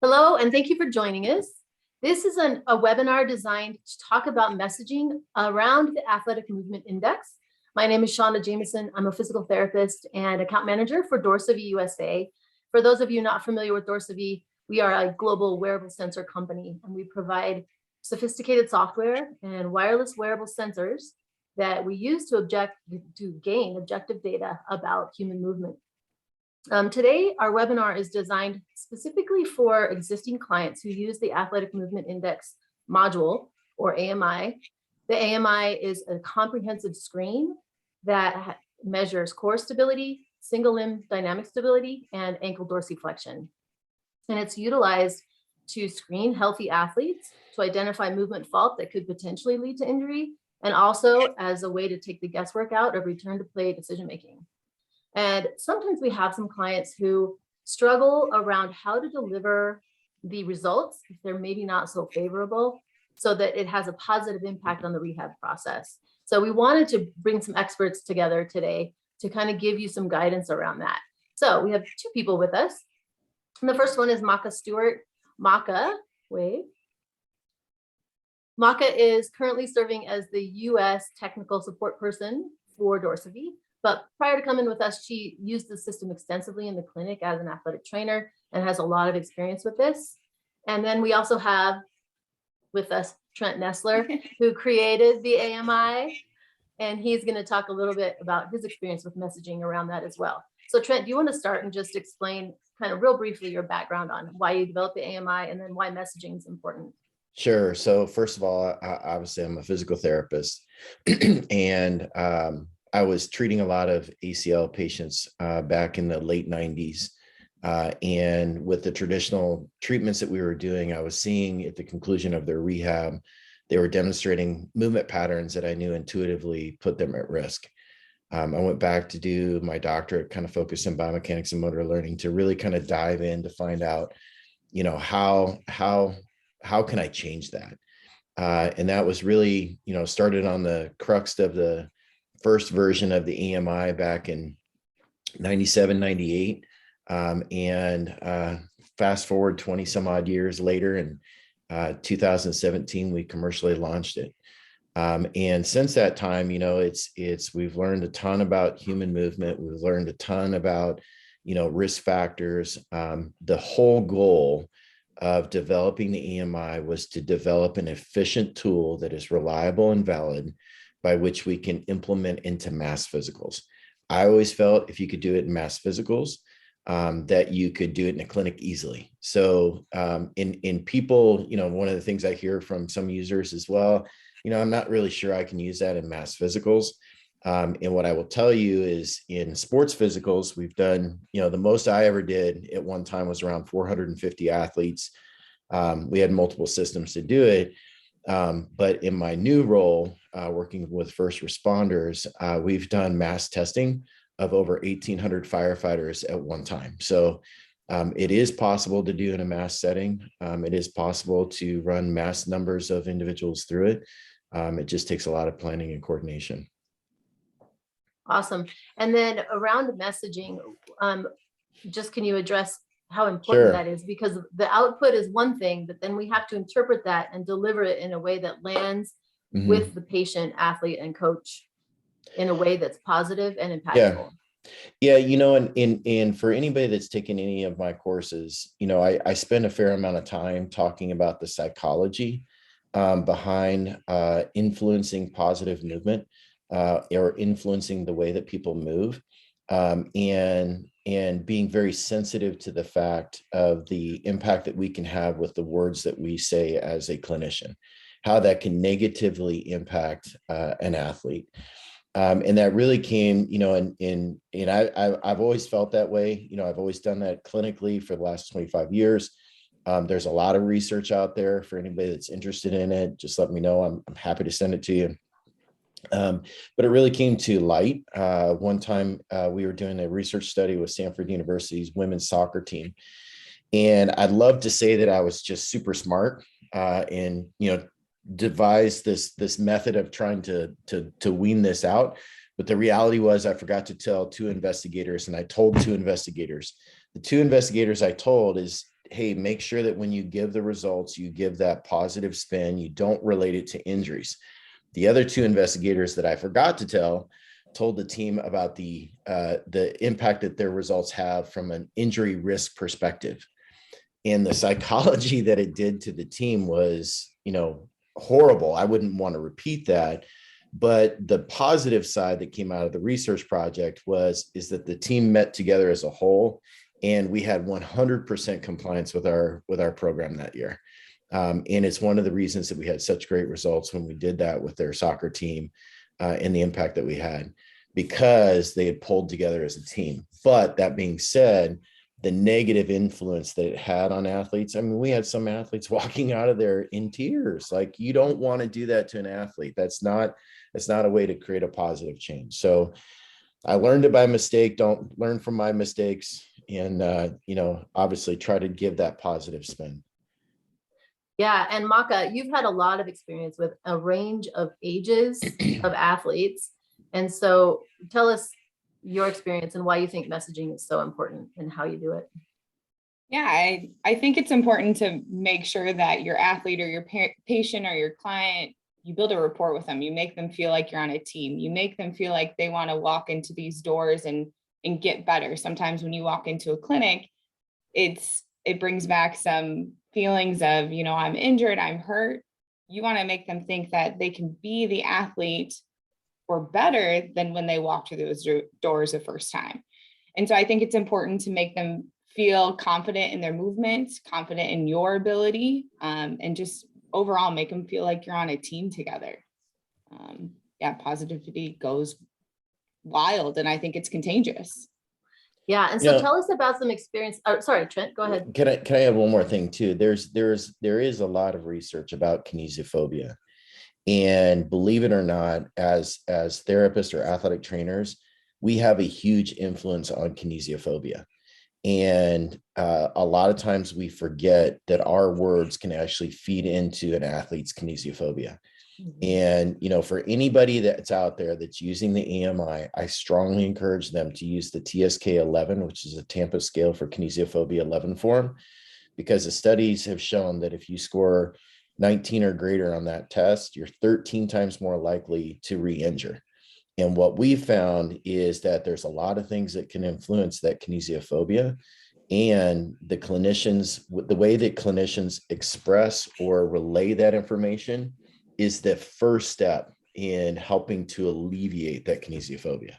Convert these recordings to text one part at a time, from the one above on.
Hello, and thank you for joining us. This is a webinar designed to talk about messaging around the Athletic Movement Index. My name is Shawna Jamison. I'm a physical therapist and account manager for DorsaVi USA. For those of you not familiar with DorsaVi, we are a global wearable sensor company, and we provide sophisticated software and wireless wearable sensors that we use to gain objective data about human movement. Today, our webinar is designed specifically for existing clients who use the Athletic Movement Index module, or AMI. The AMI is a comprehensive screen that measures core stability, single limb dynamic stability, and ankle dorsiflexion. And it's utilized to screen healthy athletes to identify movement fault that could potentially lead to injury, and also as a way to take the guesswork out of return to play decision-making. And sometimes we have some clients who struggle around how to deliver the results if they're maybe not so favorable, so that it has a positive impact on the rehab process. So we wanted to bring some experts together today to kind of give you some guidance around that. So we have two people with us. And the first one is Maka Stewart. Maka is currently serving as the US technical support person for DorsaVi. But prior to coming with us, she used the system extensively in the clinic as an athletic trainer and has a lot of experience with this. And then we also have with us Trent Nessler, who created the AMI, and he's going to talk a little bit about his experience with messaging around that as well. So Trent, do you want to start and just explain kind of real briefly your background on why you developed the AMI and then why messaging is important? Sure. So first of all, obviously I'm a physical therapist and I was treating a lot of ACL patients back in the late 90s. And with the traditional treatments that we were doing, I was seeing at the conclusion of their rehab, they were demonstrating movement patterns that I knew intuitively put them at risk. I went back to do my doctorate, kind of focused in biomechanics and motor learning, to really kind of dive in to find out, you know, how can I change that? And that was really, started on the crux of the first version of the AMI back in 97, 98. And fast forward 20 some odd years later, in 2017, we commercially launched it. And since that time, we've learned a ton about human movement. We've learned a ton about, risk factors. The whole goal of developing the AMI was to develop an efficient tool that is reliable and valid, by which we can implement into mass physicals. I always felt if you could do it in mass physicals, that you could do it in a clinic easily. So in people, one of the things I hear from some users as well, I'm not really sure I can use that in mass physicals. And what I will tell you is in sports physicals, we've done, the most I ever did at one time was around 450 athletes. We had multiple systems to do it. But in my new role, working with first responders, we've done mass testing of over 1,800 firefighters at one time. So it is possible to do in a mass setting. It is possible to run mass numbers of individuals through it. It just takes a lot of planning and coordination. Awesome. And then around messaging, can you address how important that is? Because the output is one thing, but then we have to interpret that and deliver it in a way that lands with the patient, athlete, and coach in a way that's positive and impactful. Yeah, and for anybody that's taken any of my courses, I spend a fair amount of time talking about the psychology behind influencing positive movement or influencing the way that people move, and being very sensitive to the fact of the impact that we can have with the words that we say as a clinician, how that can negatively impact an athlete. And that really came, and I've always felt that way. I've always done that clinically for the last 25 years. There's a lot of research out there. For anybody that's interested in it, just let me know. I'm happy to send it to you. But it really came to light. One time we were doing a research study with Stanford University's women's soccer team. And I'd love to say that I was just super smart and, devised this method of trying to wean this out. But the reality was I forgot to tell two investigators, and I told two investigators. The two investigators I told is hey, make sure that when you give the results, you give that positive spin. You don't relate it to injuries. The other two investigators that I forgot to tell told the team about the impact that their results have from an injury risk perspective. And the psychology that it did to the team was, horrible. I wouldn't want to repeat that. But the positive side that came out of the research project is that the team met together as a whole, and we had 100% compliance with our program that year. And it's one of the reasons that we had such great results when we did that with their soccer team, and the impact that we had, because they had pulled together as a team. But that being said, the negative influence that it had on athletes, I mean, we had some athletes walking out of there in tears. Like, you don't want to do that to an athlete. That's not a way to create a positive change. So I learned it by mistake. Don't learn from my mistakes. And, obviously try to give that positive spin. Yeah. And Maka, you've had a lot of experience with a range of ages of athletes. And so tell us your experience and why you think messaging is so important and how you do it. Yeah, I think it's important to make sure that your athlete or your patient or your client, you build a rapport with them. You make them feel like you're on a team. You make them feel like they want to walk into these doors and get better. Sometimes when you walk into a clinic, it brings back some feelings of, I'm injured, I'm hurt. You want to make them think that they can be the athlete or better than when they walk through those doors the first time. And so I think it's important to make them feel confident in their movements, confident in your ability, and just overall make them feel like you're on a team together. Positivity goes wild, and I think it's contagious. Yeah. And so tell us about some experience. Oh, sorry, Trent, go ahead. Can I have one more thing too? There is a lot of research about kinesiophobia. And believe it or not, as therapists or athletic trainers, we have a huge influence on kinesiophobia. And a lot of times we forget that our words can actually feed into an athlete's kinesiophobia. And, for anybody that's out there that's using the AMI, I strongly encourage them to use the TSK 11, which is a Tampa scale for kinesiophobia 11 form, because the studies have shown that if you score 19 or greater on that test, you're 13 times more likely to re-injure. And what we found is that there's a lot of things that can influence that kinesiophobia, and the way that clinicians express or relay that information is the first step in helping to alleviate that kinesiophobia.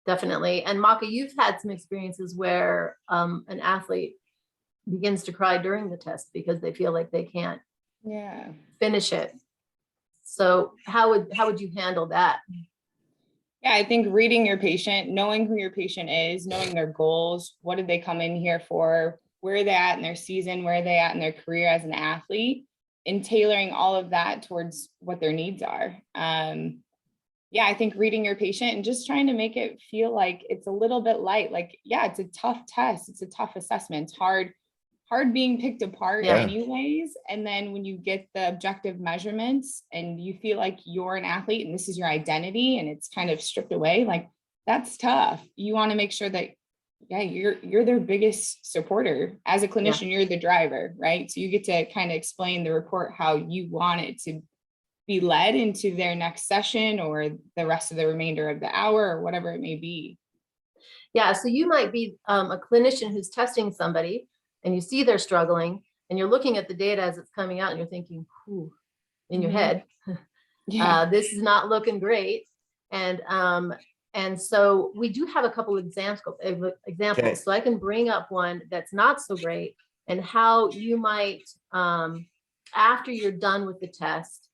Definitely. And Maka, you've had some experiences where an athlete begins to cry during the test because they feel like they can't finish it. So how would you handle that? Yeah, I think reading your patient, knowing who your patient is, knowing their goals, what did they come in here for, where are they at in their season, where are they at in their career as an athlete, and tailoring all of that towards what their needs are. I think reading your patient and just trying to make it feel like it's a little bit light. Like, it's a tough test. It's a tough assessment. It's hard being picked apart anyways. And then when you get the objective measurements and you feel like you're an athlete and this is your identity and it's kind of stripped away, like, that's tough. You want to make sure that, you're their biggest supporter. As a clinician, you're the driver, right? So you get to kind of explain the report how you want it to be led into their next session or the rest of the remainder of the hour or whatever it may be. Yeah. So you might be a clinician who's testing somebody and you see they're struggling and you're looking at the data as it's coming out and you're thinking, ooh, in your head, this is not looking great. And so we do have a couple examples. Okay. So I can bring up one that's not so great and how you might, after you're done with the test,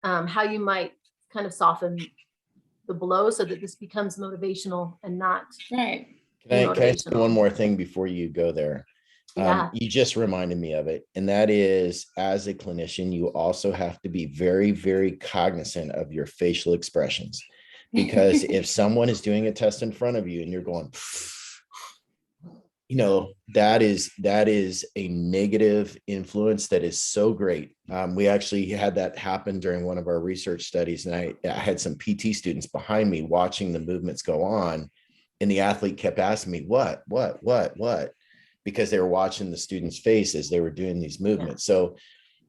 how you might kind of soften the blow so that this becomes motivational and not right. Can I say one more thing before you go there? You just reminded me of it. And that is, as a clinician, you also have to be very, very cognizant of your facial expressions. Because if someone is doing a test in front of you and you're going, that is a negative influence that is so great. We actually had that happen during one of our research studies. And I had some PT students behind me watching the movements go on. And the athlete kept asking me, what? because they were watching the student's face as they were doing these movements. So,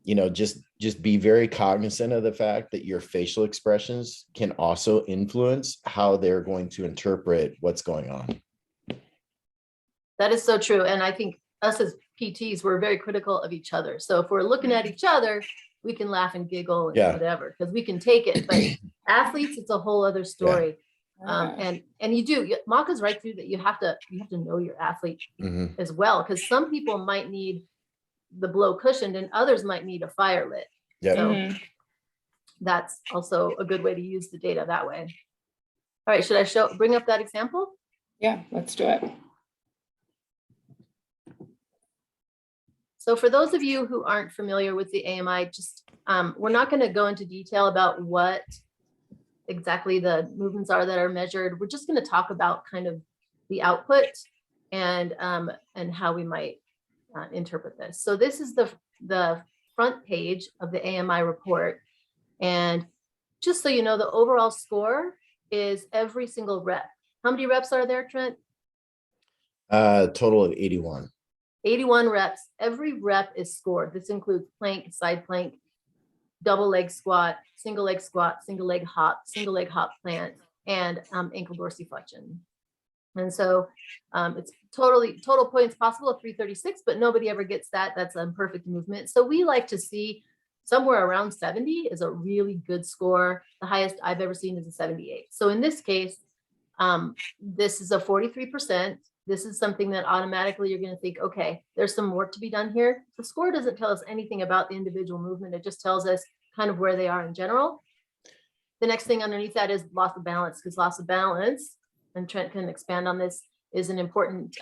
just be very cognizant of the fact that your facial expressions can also influence how they're going to interpret what's going on. That is so true. And I think us as PTs, we're very critical of each other. So if we're looking at each other, we can laugh and giggle and whatever, because we can take it. But athletes, it's a whole other story. And Maka's right through that. You have to know your athlete as well, because some people might need the blow cushioned and others might need a fire lit. So that's also a good way to use the data that way. All right, should I bring up that example? Yeah, let's do it. So for those of you who aren't familiar with the AMI, just we're not going to go into detail about what exactly the movements are that are measured. We're just going to talk about kind of the output and how we might interpret this. So this is the front page of the AMI report. And just so you know, the overall score is every single rep. How many reps are there, Trent? Total of 81. 81 reps. Every rep is scored. This includes plank, side plank, double leg squat, single leg hop, single leg hop plant, and ankle dorsiflexion. And so it's total points possible of 336, but nobody ever gets that. That's a perfect movement. So we like to see somewhere around 70 is a really good score. The highest I've ever seen is a 78. So in this case, this is a 43%. This is something that automatically you're going to think, okay, there's some work to be done here. The score doesn't tell us anything about the individual movement. It just tells us kind of where they are in general. The next thing underneath that is loss of balance, because loss of balance, and Trent can expand on this, is an important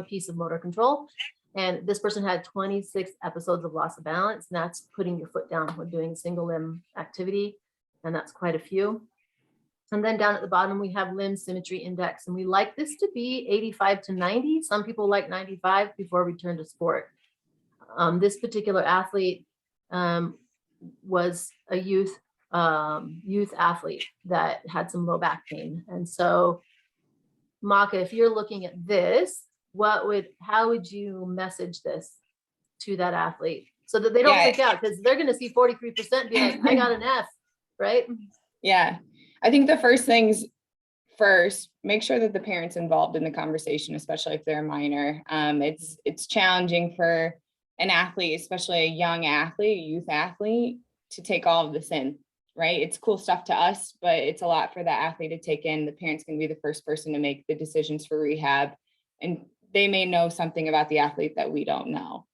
piece of motor control. And this person had 26 episodes of loss of balance, and that's putting your foot down when doing a single limb activity. And that's quite a few. And then down at the bottom, we have limb symmetry index, and we like this to be 85 to 90. Some people like 95 before return to sport. This particular athlete was a youth athlete that had some low back pain. And so, Maka, if you're looking at this, how would you message this to that athlete so that they don't freak out? Because they're going to see 43% and be like, I got an F, right? Yeah. I think the first things first, make sure that the parent's involved in the conversation, especially if they're a minor. It's challenging for an athlete, especially a young athlete, a youth athlete, to take all of this in, right? It's cool stuff to us, but it's a lot for that athlete to take in. The parent's going to be the first person to make the decisions for rehab, and they may know something about the athlete that we don't know.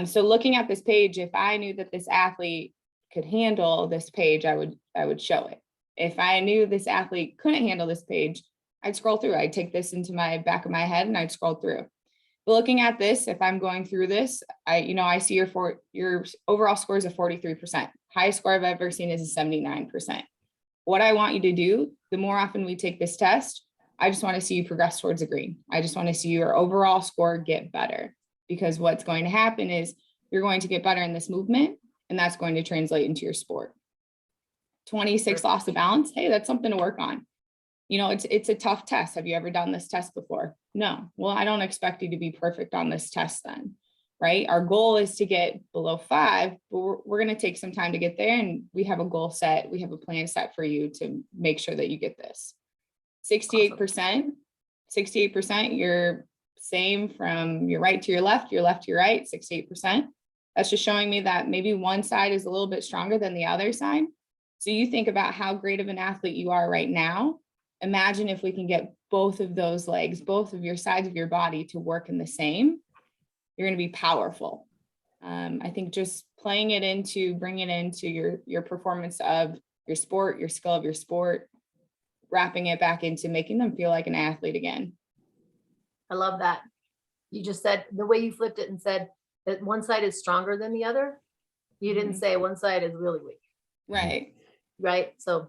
So looking at this page, if I knew that this athlete could handle this page, I would show it. If I knew this athlete couldn't handle this page, I'd scroll through. I'd take this into my back of my head and I'd scroll through. But looking at this, if I'm going through this, I see your overall score is a 43%. Highest score I've ever seen is a 79%. What I want you to do, the more often we take this test, I just want to see you progress towards a green. I just want to see your overall score get better, because what's going to happen is you're going to get better in this movement, and that's going to translate into your sport. 26 loss of balance. Hey, that's something to work on. It's a tough test. Have you ever done this test before? No. Well, I don't expect you to be perfect on this test then, right? Our goal is to get below 5, but we're going to take some time to get there. And we have a goal set. We have a plan set for you to make sure that you get this. 68%, 68%, you're same from your right to your left to your right, 68%. That's just showing me that maybe one side is a little bit stronger than the other side. So you think about how great of an athlete you are right now. Imagine if we can get both of those legs, both of your sides of your body to work in the same, you're going to be powerful. I think just bringing it into your performance of your sport, your skill of your sport, wrapping it back into making them feel like an athlete again. I love that. You just said, the way you flipped it and said that one side is stronger than the other. You didn't say one side is really weak. Right. So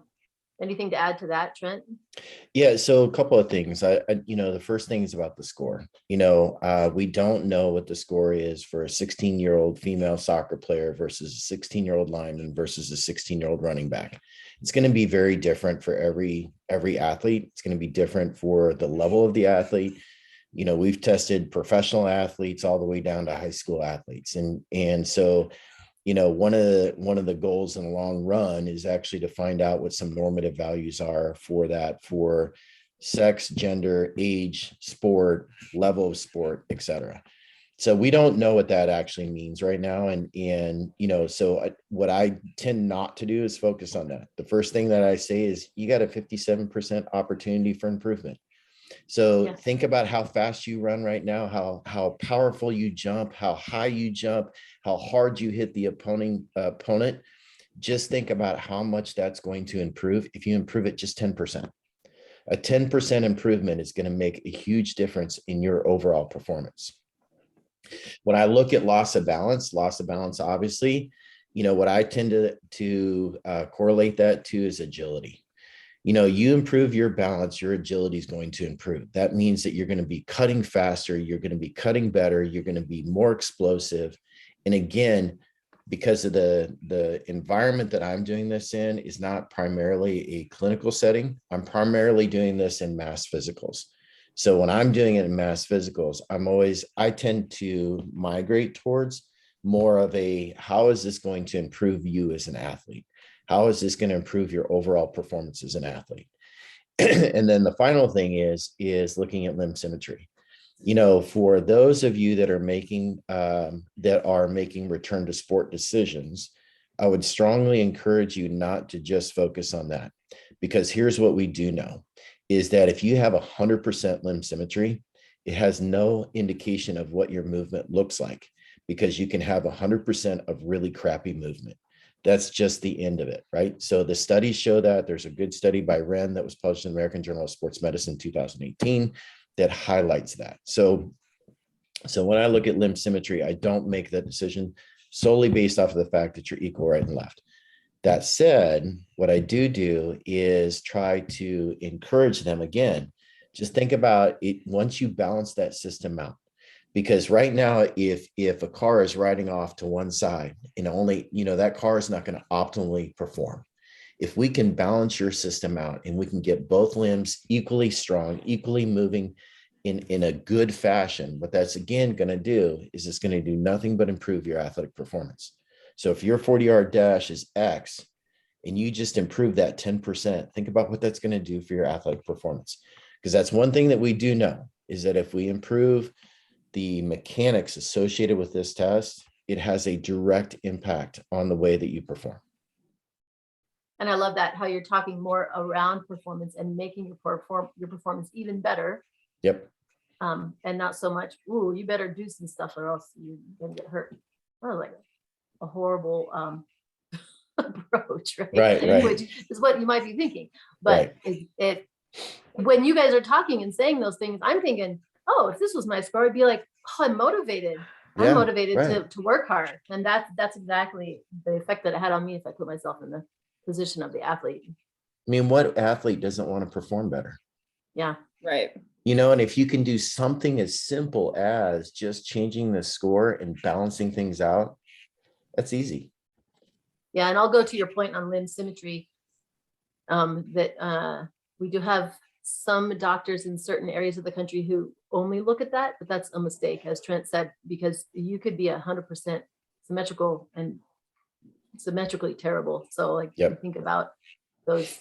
anything to add to that, Trent? Yeah. So a couple of things. The first thing is about the score. We don't know what the score is for a 16-year-old female soccer player versus a 16-year-old lineman versus a 16-year-old running back. It's going to be very different for every athlete. It's going to be different for the level of the athlete. We've tested professional athletes all the way down to high school athletes. And so, one of the goals in the long run is actually to find out what some normative values are for sex, gender, age, sport, level of sport, et cetera. So we don't know what that actually means right now. What I tend not to do is focus on that. The first thing that I say is you got a 57% opportunity for improvement. So Yes. think about how fast you run right now, how powerful you jump, how high you jump, how hard you hit the opponent. Just think about how much that's going to improve if you improve it just 10%. A 10% improvement is going to make a huge difference in your overall performance. When I look at loss of balance, obviously, what I tend to correlate that to is agility. You improve your balance, your agility is going to improve. That means that you're going to be cutting faster, you're going to be cutting better, you're going to be more explosive. And again, because of the environment that I'm doing this in is not primarily a clinical setting, I'm primarily doing this in mass physicals. So when I'm doing it in mass physicals, I tend to migrate towards more of how is this going to improve you as an athlete? How is this going to improve your overall performance as an athlete? And then the final thing is looking at limb symmetry. For those of you that are making return to sport decisions, I would strongly encourage you not to just focus on that, because here's what we do know is that if you have 100% limb symmetry, it has no indication of what your movement looks like, because you can have 100% of really crappy movement. That's just the end of it, right? So the studies show that. There's a good study by Wren that was published in the American Journal of Sports Medicine 2018 that highlights that. So when I look at limb symmetry, I don't make that decision solely based off of the fact that you're equal right and left. That said, what I do is try to encourage them again. Just think about it once you balance that system out. Because right now, if a car is riding off to one side and only, that car is not going to optimally perform. If we can balance your system out and we can get both limbs equally strong, equally moving in a good fashion, what that's again going to do is it's going to do nothing but improve your athletic performance. So if your 40-yard dash is X and you just improve that 10%, think about what that's going to do for your athletic performance. Because that's one thing that we do know is that if we improve the mechanics associated with this test, it has a direct impact on the way that you perform. And I love that, how you're talking more around performance and making your performance even better. Yep. And not so much, ooh, you better do some stuff or else you're gonna get hurt. Oh, like a horrible approach, right? Right. Which is what you might be thinking. But right. When you guys are talking and saying those things, I'm thinking, oh, if this was my score, I'd be like, oh, I'm motivated. I'm motivated to work hard. And that's exactly the effect that it had on me if I put myself in the position of the athlete. I mean, what athlete doesn't want to perform better? Yeah. Right. And if you can do something as simple as just changing the score and balancing things out, that's easy. Yeah. And I'll go to your point on limb symmetry, that we do have some doctors in certain areas of the country who only look at that, but that's a mistake, as Trent said, because you could be 100% symmetrical and symmetrically terrible. So like, you think about those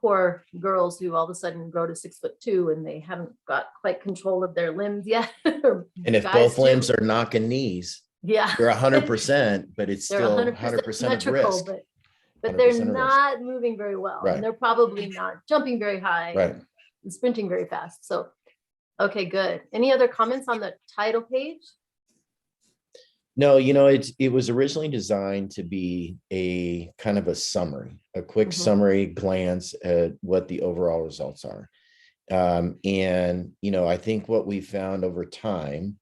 poor girls who all of a sudden grow to 6'2" and they haven't got quite control of their limbs yet. And if both limbs are knocking knees, yeah, they're 100%, but it's still 100% of risk. But they're not moving very well, right. And they're probably not jumping very high, right. And sprinting very fast. So, okay, good. Any other comments on the title page? No, it was originally designed to be a kind of a summary, a quick summary glance at what the overall results are. And, I think what we found over time,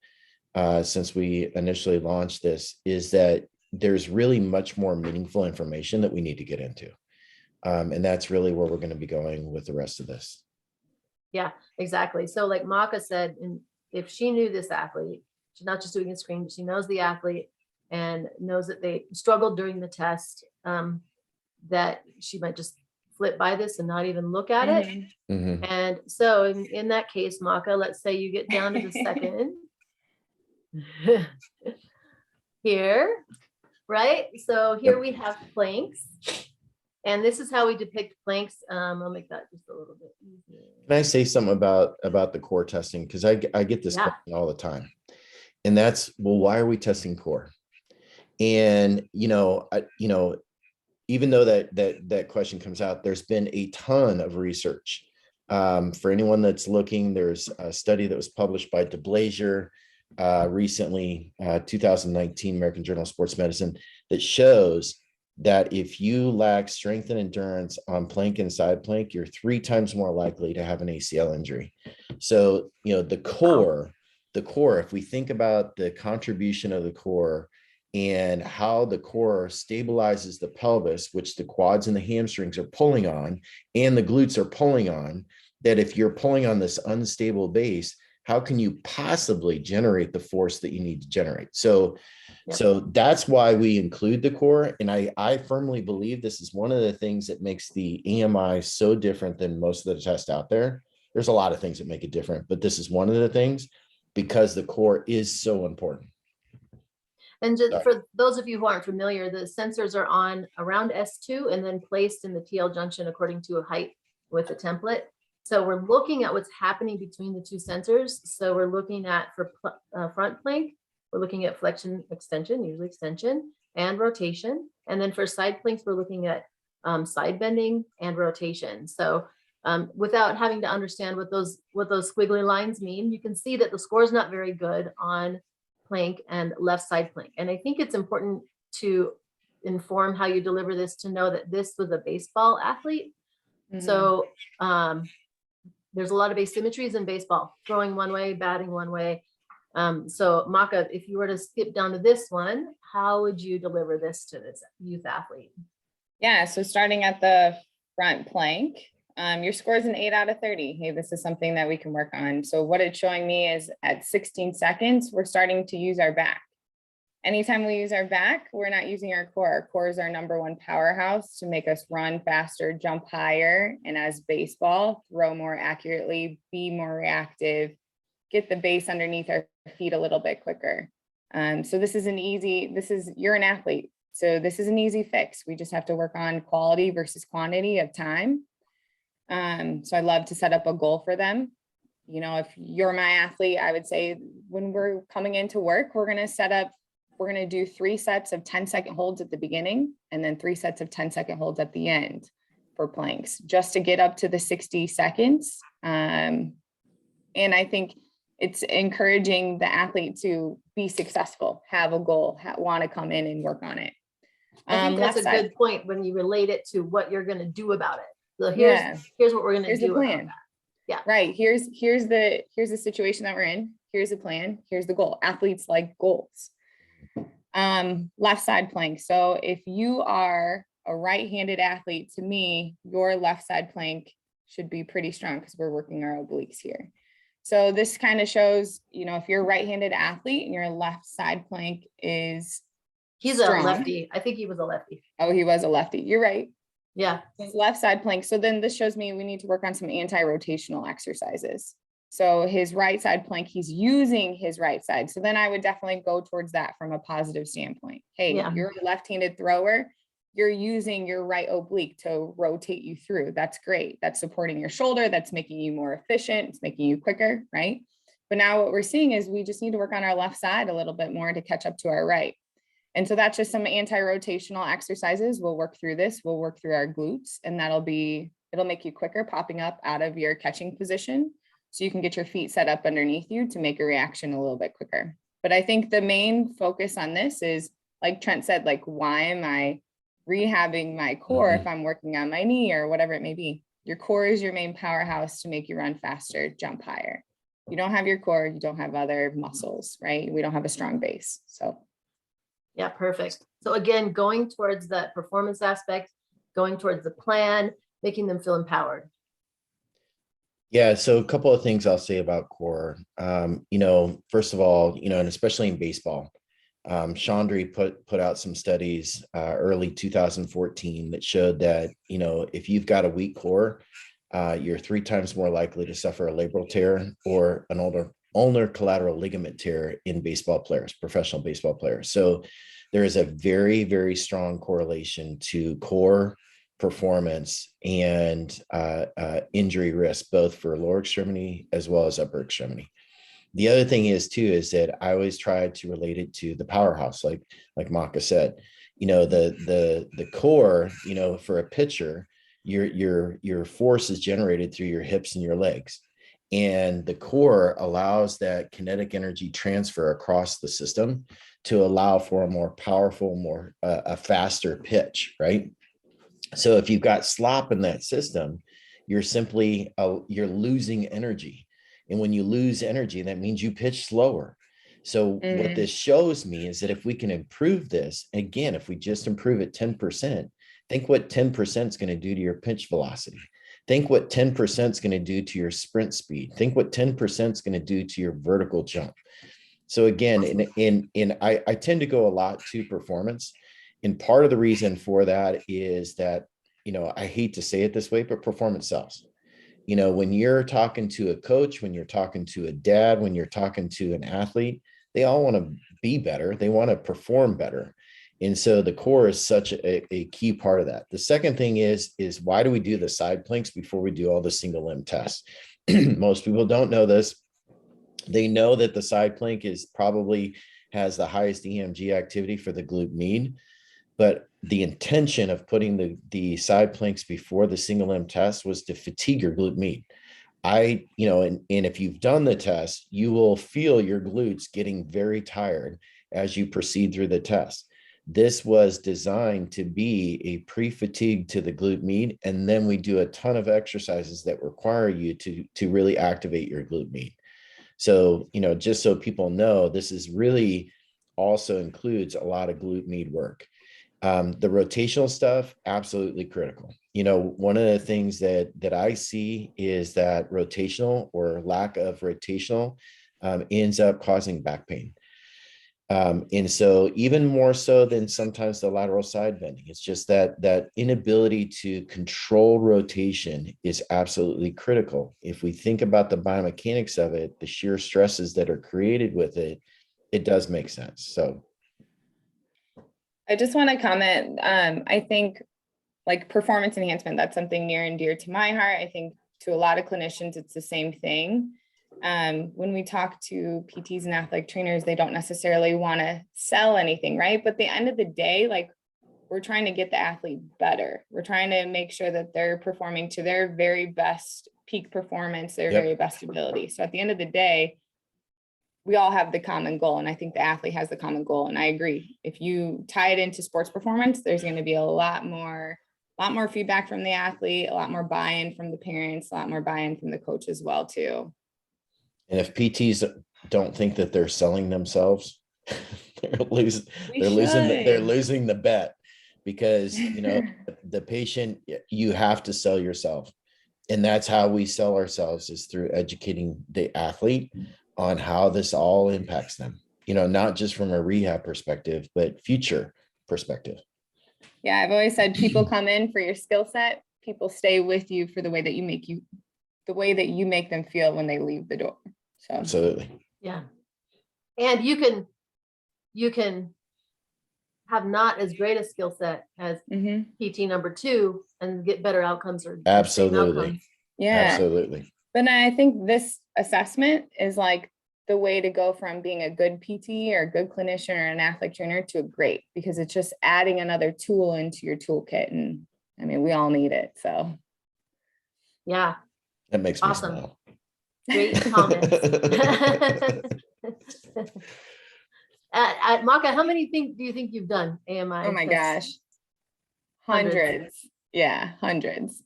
since we initially launched this, is that there's really much more meaningful information that we need to get into. And that's really where we're going to be going with the rest of this. Yeah, exactly. So like Maka said, if she knew this athlete, she's not just doing a screen, but she knows the athlete and knows that they struggled during the test, that she might just flip by this and not even look at it. Mhm. And so in that case, Maka, let's say you get down to the second here, right? So here we have planks. And this is how we depict planks. I'll make that just a little bit easier. Can I say something about the core testing? Because I get this Yeah. question all the time. And that's, well, why are we testing core? And, even though that question comes out, there's been a ton of research. For anyone that's looking, there's a study that was published by DeBlazier recently, 2019 American Journal of Sports Medicine, that shows that if you lack strength and endurance on plank and side plank, you're 3 times more likely to have an ACL injury. So, the core, if we think about the contribution of the core and how the core stabilizes the pelvis, which the quads and the hamstrings are pulling on, and the glutes are pulling on, that if you're pulling on this unstable base, how can you possibly generate the force that you need to generate? So that's why we include the core. And I firmly believe this is one of the things that makes the AMI so different than most of the tests out there. There's a lot of things that make it different, but this is one of the things, because the core is so important. And just for those of you who aren't familiar, the sensors are on around S2 and then placed in the TL junction according to a height with a template. So we're looking at what's happening between the 2 sensors. So we're looking at, for front plank, we're looking at flexion, extension, usually extension, and rotation. And then for side planks, we're looking at side bending and rotation. So without having to understand what those squiggly lines mean, you can see that the score is not very good on plank and left side plank. And I think it's important to inform how you deliver this, to know that this was a baseball athlete. So there's a lot of asymmetries in baseball, throwing one way, batting one way. So Maka, if you were to skip down to this one, how would you deliver this to this youth athlete? Yeah, so starting at the front plank, your score is an 8 out of 30. Hey, this is something that we can work on. So what it's showing me is at 16 seconds, we're starting to use our back. Anytime we use our back, we're not using our core. Our core is our #1 powerhouse to make us run faster, jump higher, and as baseball, throw more accurately, be more reactive, get the base underneath our feet a little bit quicker. So you're an athlete. So this is an easy fix. We just have to work on quality versus quantity of time. So I love to set up a goal for them. If you're my athlete, I would say when we're coming into work, we're going to do 3 sets of 10-second holds at the beginning and then 3 sets of 10-second holds at the end for planks, just to get up to the 60 seconds. And I think it's encouraging the athlete to be successful, have a goal, want to come in and work on it. I think that's a good point when you relate it to what you're going to do about it. So here's what we're going to do. Here's the plan. Yeah. Right. Here's the situation that we're in. Here's the plan. Here's the goal. Athletes like goals. Left side plank. So if you are a right-handed athlete, to me, your left side plank should be pretty strong because we're working our obliques here. So this kind of shows, if you're a right-handed athlete and your left side plank is He's strong. A lefty. I think he was a lefty. Oh, he was a lefty. You're right. Yeah. His left side plank. So then this shows me we need to work on some anti-rotational exercises. So his right side plank, he's using his right side. So then I would definitely go towards that from a positive standpoint. Hey, you're a left-handed thrower. You're using your right oblique to rotate you through. That's great. That's supporting your shoulder. That's making you more efficient. It's making you quicker, right? But now what we're seeing is we just need to work on our left side a little bit more to catch up to our right. And so that's just some anti-rotational exercises. We'll work through this. We'll work through our glutes, and it'll make you quicker popping up out of your catching position. So you can get your feet set up underneath you to make a reaction a little bit quicker. But I think the main focus on this is, like Trent said, why am I rehabbing my core if I'm working on my knee or whatever it may be? Your core is your main powerhouse to make you run faster, jump higher. You don't have your core, you don't have other muscles, right? We don't have a strong base. So yeah, perfect. So again, going towards that performance aspect, going towards the plan, making them feel empowered. Yeah, so a couple of things I'll say about core. First of all, and especially in baseball, Chandri put out some studies early 2014 that showed that, you know, if you've got a weak core, you're 3 times more likely to suffer a labral tear or an ulnar collateral ligament tear in baseball players, professional baseball players. So there is a very, very strong correlation to core performance and injury risk, both for lower extremity as well as upper extremity. The other thing is too, is that I always try to relate it to the powerhouse, like Maka said, you know, the core, you know, for a pitcher, your force is generated through your hips and your legs. And the core allows that kinetic energy transfer across the system to allow for a more powerful, a faster pitch, right? So if you've got slop in that system, you're simply, you're losing energy. And when you lose energy, that means you pitch slower. So what this shows me is that if we can improve this, again, if we just improve it 10%, think what 10% is going to do to your pitch velocity. Think what 10% is going to do to your sprint speed. Think what 10% is going to do to your vertical jump. So again, I tend to go a lot to performance. And part of the reason for that is that, you know, I hate to say it this way, but performance sells. You know, when you're talking to a coach, when you're talking to a dad, when you're talking to an athlete, they all want to be better. They want to perform better. And so the core is such a key part of that. The second thing is why do we do the side planks before we do all the single limb tests? Most people don't know this. They know that the side plank is probably has the highest EMG activity for the glute med, but the intention of putting the side planks before the single limb test was to fatigue your glute med. And if you've done the test, you will feel your glutes getting very tired as you proceed through the test. This was designed to be a pre-fatigue to the glute med, and then we do a ton of exercises that require you to really activate your glute med. So, you know, just so people know, this is really also includes a lot of glute med work. The rotational stuff, absolutely critical. You know, one of the things that I see is that rotational or lack of rotational ends up causing back pain. And so even more so than sometimes the lateral side bending, it's just that inability to control rotation is absolutely critical. If we think about the biomechanics of it, the shear stresses that are created with it, it does make sense. So I just want to comment. I think like performance enhancement, that's something near and dear to my heart. I think to a lot of clinicians, it's the same thing. When we talk to PTs and athletic trainers, they don't necessarily want to sell anything, right? But at the end of the day, like we're trying to get the athlete better. We're trying to make sure that they're performing to their very best peak performance, their very best ability. So at the end of the day, we all have the common goal. And I think the athlete has the common goal. And I agree. If you tie it into sports performance, there's going to be a lot more feedback from the athlete, a lot more buy-in from the parents, a lot more buy-in from the coach as well, too. And if PTs don't think that they're selling themselves, they're losing the bet, because, you know, the patient, you have to sell yourself. And that's how we sell ourselves, is through educating the athlete on how this all impacts them, you know, not just from a rehab perspective, but future perspective. Yeah, I've always said people come in for your skill set. People stay with you for the way that you make them feel when they leave the door. So absolutely. Yeah. And you can have not as great a skill set as PT number 2 and get better outcomes or absolutely outcomes. Yeah, absolutely. But I think this assessment is like the way to go from being a good PT or a good clinician or an athletic trainer to a great, because it's just adding another tool into your toolkit. And I mean, we all need it. So yeah, that makes me smile. Great comments. Maka, how many do you think you've done AMI? Oh my gosh. Hundreds. Yeah, hundreds.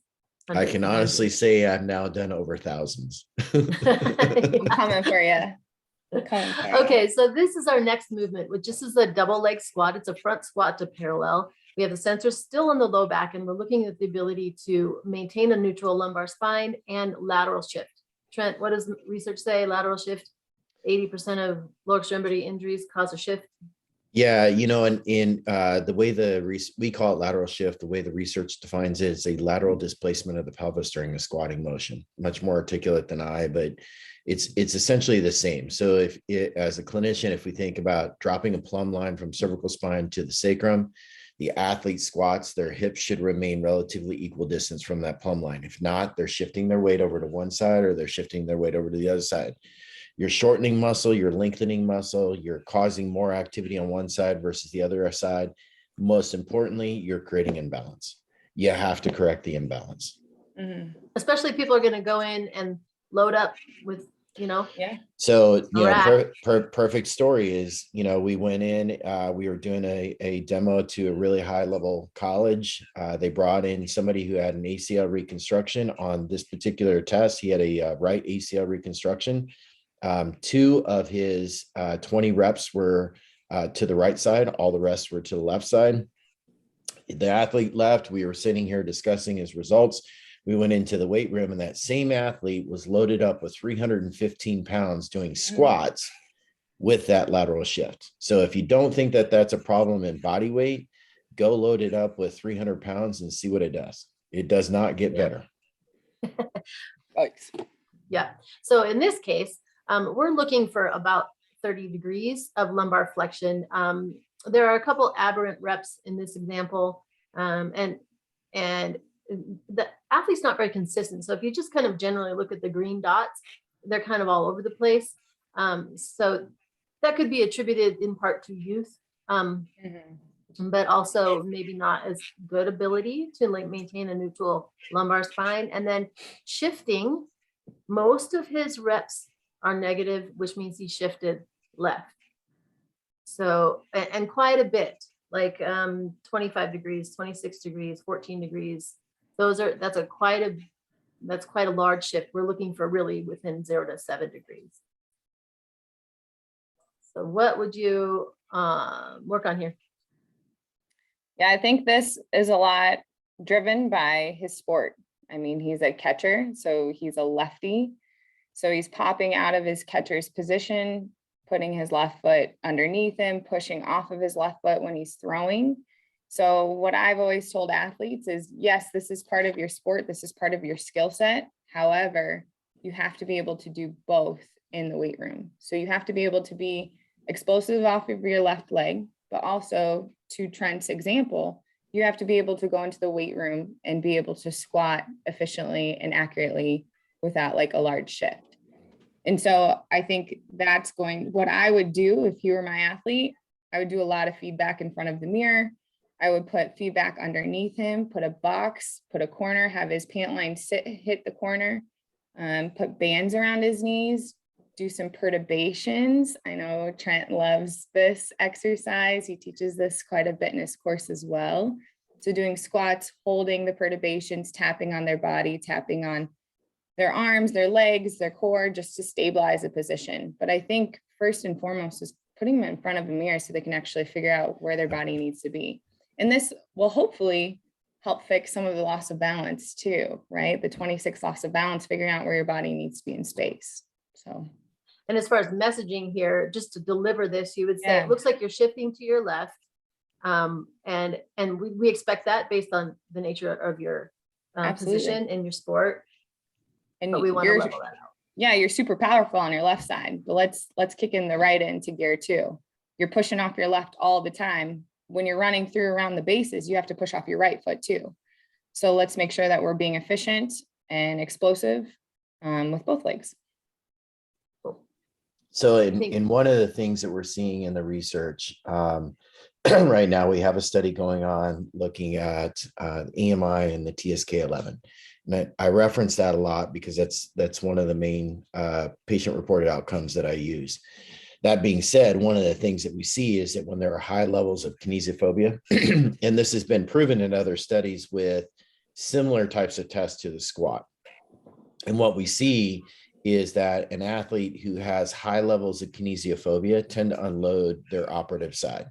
I can honestly say I've now done over thousands. I'm coming for you. Okay, so this is our next movement, which this is a double leg squat. It's a front squat to parallel. We have the sensor still on the low back, and we're looking at the ability to maintain a neutral lumbar spine and lateral shift. Trent, what does research say? Lateral shift, 80% of lower extremity injuries cause a shift. Yeah, in the way we call it lateral shift, the way the research defines it is a lateral displacement of the pelvis during a squatting motion. Much more articulate than I, but it's essentially the same. So as a clinician, if we think about dropping a plumb line from cervical spine to the sacrum, the athlete squats, their hips should remain relatively equal distance from that plumb line. If not, they're shifting their weight over to one side or they're shifting their weight over to the other side. You're shortening muscle, you're lengthening muscle, you're causing more activity on one side versus the other side. Most importantly, you're creating imbalance. You have to correct the imbalance. Mhm. Especially people are going to go in and load up with, Yeah. So, rack. perfect story is, we went in, we were doing a demo to a really high level college. They brought in somebody who had an ACL reconstruction on this particular test. He had a right ACL reconstruction. 2 of his 20 reps were to the right side. All the rest were to the left side. The athlete left. We were sitting here discussing his results. We went into the weight room and that same athlete was loaded up with 315 pounds doing squats with that lateral shift. So if you don't think that that's a problem in body weight, go load it up with 300 pounds and see what it does. It does not get better. Thanks. Yeah. So in this case, we're looking for about 30 degrees of lumbar flexion. There are a couple aberrant reps in this example, and the athlete's not very consistent. So if you just kind of generally look at the green dots, they're kind of all over the place. So that could be attributed in part to youth, but also maybe not as good ability to maintain a neutral lumbar spine. And then shifting, most of his reps are negative, which means he shifted left. So, and quite a bit, like 25 degrees, 26 degrees, 14 degrees. That's quite a large shift. We're looking for really within 0 to 7 degrees. So what would you work on here? Yeah, I think this is a lot driven by his sport. I mean, he's a catcher, so he's a lefty. So he's popping out of his catcher's position, putting his left foot underneath him, pushing off of his left foot when he's throwing. So what I've always told athletes is, yes, this is part of your sport. This is part of your skill set. However, you have to be able to do both in the weight room. So you have to be able to be explosive off of your left leg, but also, to Trent's example, you have to be able to go into the weight room and be able to squat efficiently and accurately without like a large shift. And so I think that's what I would do if you were my athlete. I would do a lot of feedback in front of the mirror. I would put feedback underneath him, put a box, put a corner, have his pant line hit the corner, put bands around his knees, do some perturbations. I know Trent loves this exercise. He teaches this quite a bit in his course as well. So doing squats, holding the perturbations, tapping on their body, tapping on their arms, their legs, their core, just to stabilize the position. But I think first and foremost is putting them in front of a mirror so they can actually figure out where their body needs to be. And this will hopefully help fix some of the loss of balance too, right? The 26 loss of balance, figuring out where your body needs to be in space. So. And as far as messaging here, just to deliver this, you would say, it looks like you're shifting to your left. And we expect that based on the nature of your position in your sport. But we want to level that out. Yeah, you're super powerful on your left side, but let's kick in the right into gear too. You're pushing off your left all the time. When you're running through around the bases, you have to push off your right foot too. So let's make sure that we're being efficient and explosive with both legs. So in one of the things that we're seeing in the research right now, we have a study going on looking at AMI and the TSK11. And I reference that a lot because that's one of the main patient reported outcomes that I use. That being said, one of the things that we see is that when there are high levels of kinesiophobia, and this has been proven in other studies with similar types of tests to the squat. And what we see is that an athlete who has high levels of kinesiophobia tend to unload their operative side.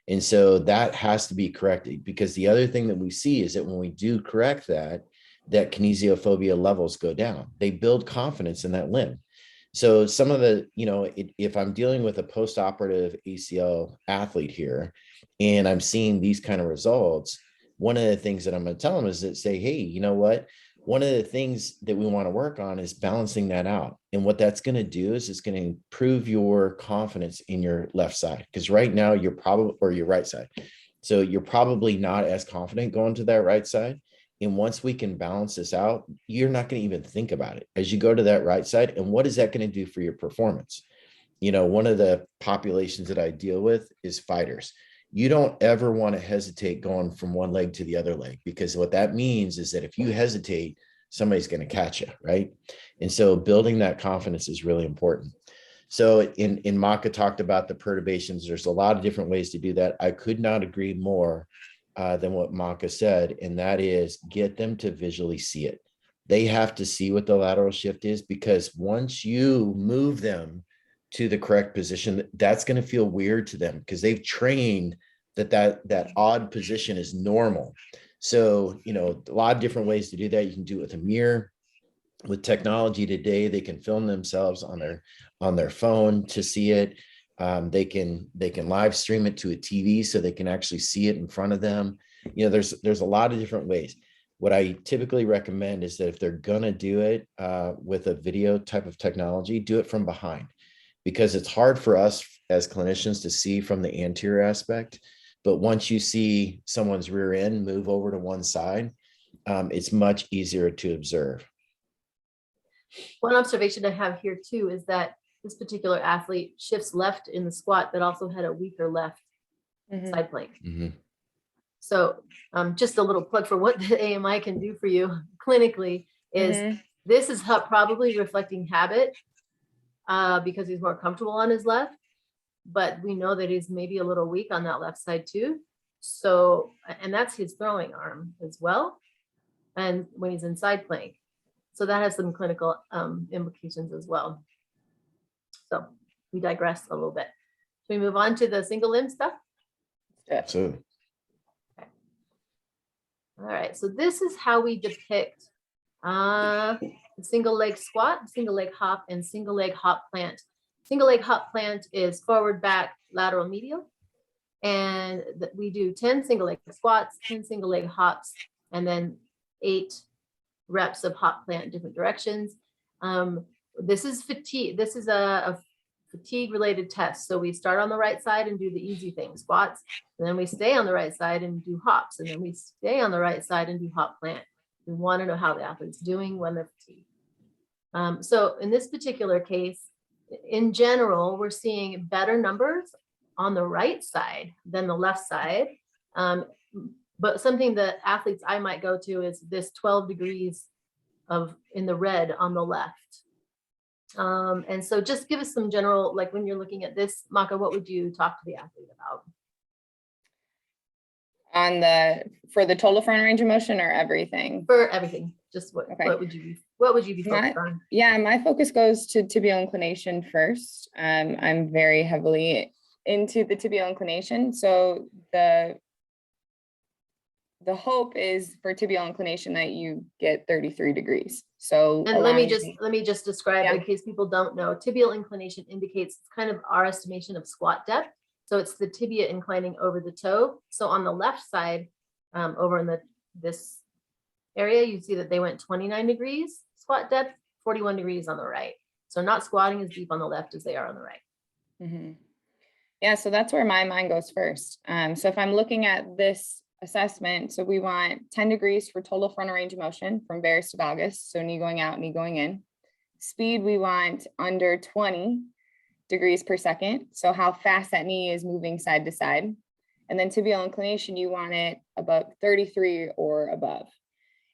And so that has to be corrected, because the other thing that we see is that when we do correct that kinesiophobia levels go down. They build confidence in that limb. So some of the, if I'm dealing with a post-operative ACL athlete here, and I'm seeing these kind of results, one of the things that I'm going to tell them is that say, hey, you know what? One of the things that we want to work on is balancing that out. And what that's going to do is it's going to improve your confidence in your left side. Because right now you're probably, or your right side. So you're probably not as confident going to that right side. And once we can balance this out, you're not going to even think about it as you go to that right side. And what is that going to do for your performance? One of the populations that I deal with is fighters. You don't ever want to hesitate going from one leg to the other leg, because what that means is that if you hesitate, somebody's going to catch you, right? And so building that confidence is really important. So in Maka talked about the perturbations. There's a lot of different ways to do that. I could not agree more than what Maka said, and that is get them to visually see it. They have to see what the lateral shift is, because once you move them to the correct position, that's going to feel weird to them because they've trained that odd position is normal. So, a lot of different ways to do that. You can do it with a mirror. With technology today, they can film themselves on their phone to see it. They can live stream it to a TV so they can actually see it in front of them. There's a lot of different ways. What I typically recommend is that if they're gonna do it with a video type of technology, do it from behind, because it's hard for us as clinicians to see from the anterior aspect. But once you see someone's rear end move over to one side, it's much easier to observe. One observation I have here too is that this particular athlete shifts left in the squat, but also had a weaker left side plank. Mm-hmm. So just a little plug for what the AMI can do for you clinically is this is probably reflecting habit because he's more comfortable on his left, but we know that he's maybe a little weak on that left side too. So, and that's his throwing arm as well. And when he's in side plank. So that has some clinical implications as well. So we digress a little bit. Should we move on to the single limb stuff? Absolutely. Okay. All right, so this is how we depict the single leg squat, single leg hop, and single leg hop plant. Single leg hop plant is forward, back, lateral, medial. And we do 10 single leg squats, 10 single leg hops, and then 8 reps of hop plant in different directions. This is fatigue. This is a fatigue related test. So we start on the right side and do the easy thing, squats, and then we stay on the right side and do hops, and then we stay on the right side and do hop plant. We want to know how the athlete's doing when they're fatigued. So in this particular case, in general, we're seeing better numbers on the right side than the left side. But something that athletes I might go to is this 12 degrees in the red on the left. And so just give us some general, like when you're looking at this, Maka, what would you talk to the athlete about? For the total front range of motion or everything? For everything. Just what would you be focused on? Yeah, my focus goes to tibial inclination first. I'm very heavily into the tibial inclination. So the hope is for tibial inclination that you get 33 degrees. So and let me just describe in case people don't know. Tibial inclination indicates kind of our estimation of squat depth. So it's the tibia inclining over the toe. So on the left side, over in this area, you see that they went 29 degrees squat depth, 41 degrees on the right. So not squatting as deep on the left as they are on the right. Mm-hmm. Yeah, so that's where my mind goes first. So if I'm looking at this assessment, so we want 10 degrees for total frontal range of motion from varus to valgus, so knee going out, knee going in. Speed, we want under 20 degrees per second, so how fast that knee is moving side to side. And then tibial inclination, you want it about 33 or above.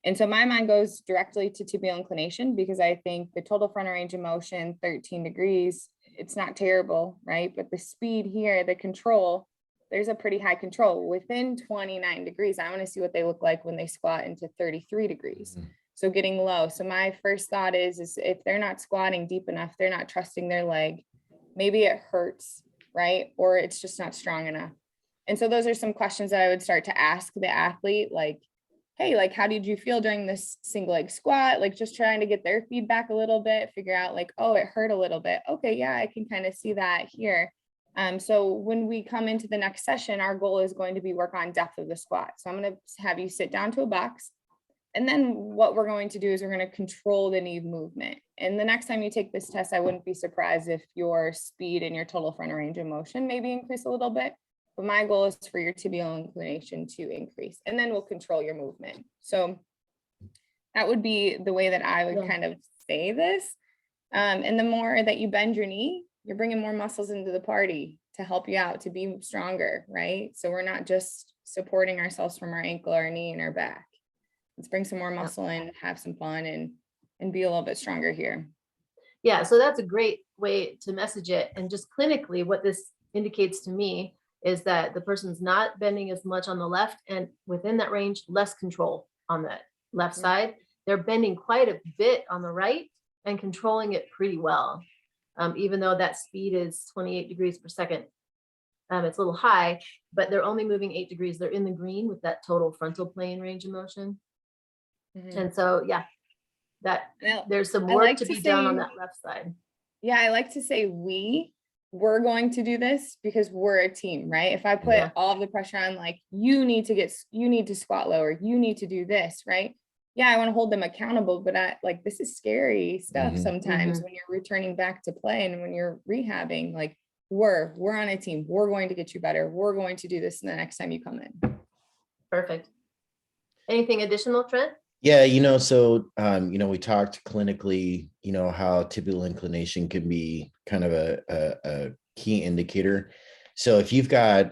And so my mind goes directly to tibial inclination because I think the total frontal range of motion, 13 degrees, it's not terrible, right? But the speed here, the control, there's a pretty high control within 29 degrees. I want to see what they look like when they squat into 33 degrees. So getting low. So my first thought is if they're not squatting deep enough, they're not trusting their leg, maybe it hurts, right? Or it's just not strong enough. And so those are some questions that I would start to ask the athlete, like, hey, like, how did you feel during this single leg squat? Like just trying to get their feedback a little bit, figure out like, oh, it hurt a little bit. Okay, yeah, I can kind of see that here. So when we come into the next session, our goal is going to be work on depth of the squat. So I'm going to have you sit down to a box. And then what we're going to do is we're going to control the knee movement. And the next time you take this test, I wouldn't be surprised if your speed and your total frontal range of motion maybe increase a little bit. But my goal is for your tibial inclination to increase, and then we'll control your movement. So that would be the way that I would kind of say this. And the more that you bend your knee, you're bringing more muscles into the party to help you out, to be stronger, right? So we're not just supporting ourselves from our ankle, our knee, and our back. Let's bring some more muscle in, have some fun, and be a little bit stronger here. Yeah, so that's a great way to message it. And just clinically, what this indicates to me is that the person's not bending as much on the left, and within that range, less control on that left side. They're bending quite a bit on the right and controlling it pretty well. Even though that speed is 28 degrees per second. It's a little high, but they're only moving 8 degrees. They're in the green with that total frontal plane range of motion. And so, yeah, that there's some work to be done on that left side. Yeah, I like to say we're going to do this because we're a team, right? If I put all of the pressure on, like, you need to squat lower, you need to do this, right? Yeah, I want to hold them accountable, but this is scary stuff sometimes when you're returning back to play and when you're rehabbing, like we're on a team. We're going to get you better. We're going to do this the next time you come in. Perfect. Anything additional, Trent? Yeah, so, we talked clinically, how tibial inclination can be kind of a key indicator. So if you've got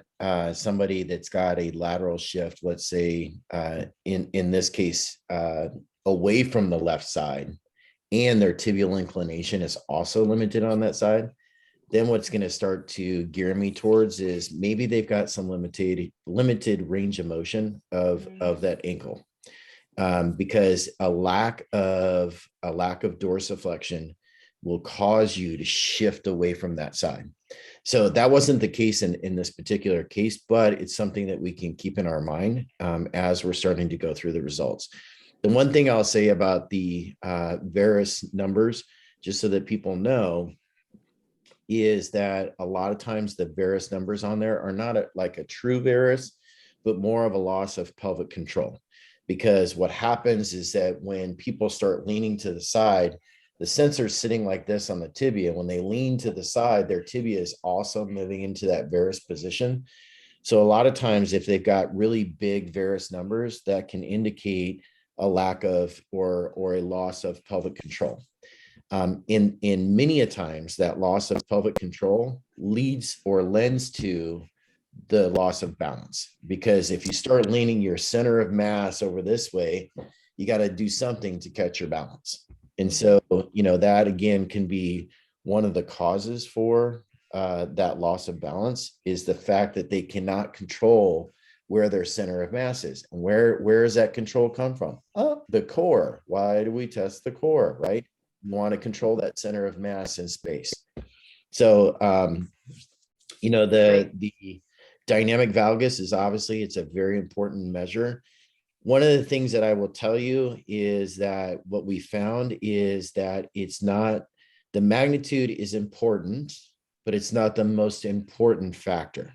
somebody that's got a lateral shift, let's say in this case, away from the left side, and their tibial inclination is also limited on that side, then what's going to start to gear me towards is maybe they've got some limited range of motion of that ankle. Because a lack of dorsiflexion will cause you to shift away from that side. So that wasn't the case in this particular case, but it's something that we can keep in our mind as we're starting to go through the results. The one thing I'll say about the varus numbers, just so that people know, is that a lot of times the varus numbers on there are not like a true varus, but more of a loss of pelvic control. Because what happens is that when people start leaning to the side, the sensor's sitting like this on the tibia. When they lean to the side, their tibia is also moving into that varus position. So a lot of times, if they've got really big varus numbers, that can indicate a lack of or a loss of pelvic control. In many a times, that loss of pelvic control leads or lends to the loss of balance, because if you start leaning your center of mass over this way, you got to do something to catch your balance. And so, that again can be one of the causes for that loss of balance, is the fact that they cannot control where their center of mass is. And where does that control come from? Oh, the core. Why do we test the core, right? You want to control that center of mass in space. So, the dynamic valgus is obviously, it's a very important measure. One of the things that I will tell you is that what we found is that it's not, the magnitude is important, but it's not the most important factor.